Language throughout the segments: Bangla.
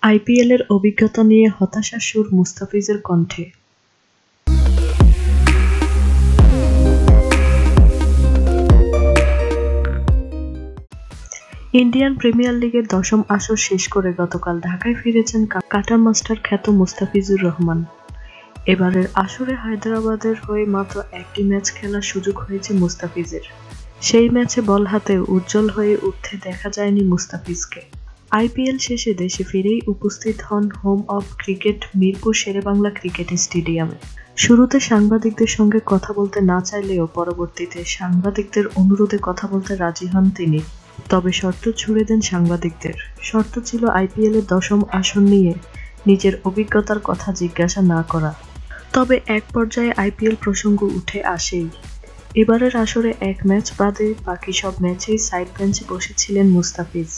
আইপিএলের অভিজ্ঞতা নিয়ে হতাশার সুর মুস্তাফিজের কণ্ঠে। ইন্ডিয়ান প্রিমিয়ার লিগের ১০ম আসর শেষ করে গতকাল ঢাকায় ফিরেছেন কাটার মাস্টার খ্যাত মুস্তাফিজুর রহমান। এবারের আসরে হায়দরাবাদের হয়ে মাত্র একটি ম্যাচ খেলার সুযোগ হয়েছে মুস্তাফিজের। সেই ম্যাচে বল হাতে উজ্জ্বল হয়ে উঠতে দেখা যায়নি মুস্তাফিজকে। আইপিএল শেষে দেশে ফিরেই উপস্থিত হন home of cricket Mirpur Sher-e-Bangla cricket স্টেডিয়ামে। শুরুতে সাংবাদিকদের সঙ্গে কথা বলতে না চাইলেও পরবর্তীতে সাংবাদিকদের অনুরোধে কথা বলতে রাজি হন তিনি। তবে শর্ত ছুড়ে দেন সাংবাদিকদের। শর্ত ছিল আইপিএলের ১০ম আসর নিয়ে নিজের অভিজ্ঞতার কথা জিজ্ঞাসা না করা। তবে এক পর্যায়ে আইপিএল প্রসঙ্গ উঠে আসেই। এবারের আসরে এক ম্যাচ বাদে বাকি সব ম্যাচেই সাইড বেঞ্চে বসেছিলেন মুস্তাফিজ।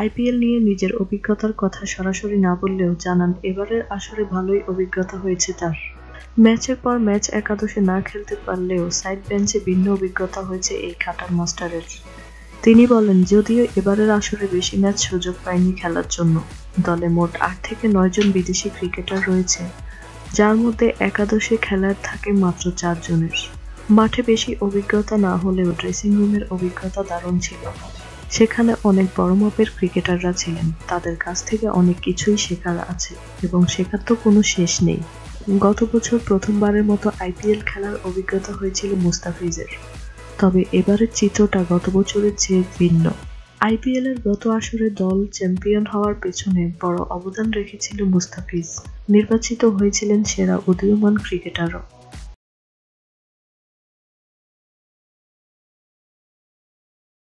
আইপিএল নিয়ে নিজের অভিজ্ঞতার কথা সরাসরি না বললেও জানান এবারের আসরে ভালোই অভিজ্ঞতা হয়েছে তার। ম্যাচের পর ম্যাচ একাদশে না খেলতে পারলেও সাইড বেঞ্চে ভিন্ন অভিজ্ঞতা হয়েছে এই কাটার মাস্টারের। তিনি বলেন, যদিও এবারের আসরে বেশি ম্যাচ সুযোগ পায়নি খেলার জন্য, দলে মোট ৮ থেকে ৯ জন বিদেশি ক্রিকেটার রয়েছে, যার মধ্যে একাদশে খেলার থাকে মাত্র ৪ জনের। মাঠে বেশি অভিজ্ঞতা না হলেও ড্রেসিং রুমের অভিজ্ঞতা দারুণ ছিল। সেখানে অনেক বড় মাপের ক্রিকেটাররা ছিলেন, তাদের কাছ থেকে অনেক কিছুই শেখার আছে এবং শেখার তো কোনো শেষ নেই। গত বছর প্রথমবারের মতো আইপিএল খেলার অভিজ্ঞতা হয়েছিল মুস্তাফিজের। তবে এবারের চিত্রটা গত বছরের চেয়ে ভিন্ন। আইপিএলের গত আসরে দল চ্যাম্পিয়ন হওয়ার পেছনে বড় অবদান রেখেছিল মুস্তাফিজ। নির্বাচিত হয়েছিলেন সেরা উদীয়মান ক্রিকেটারও।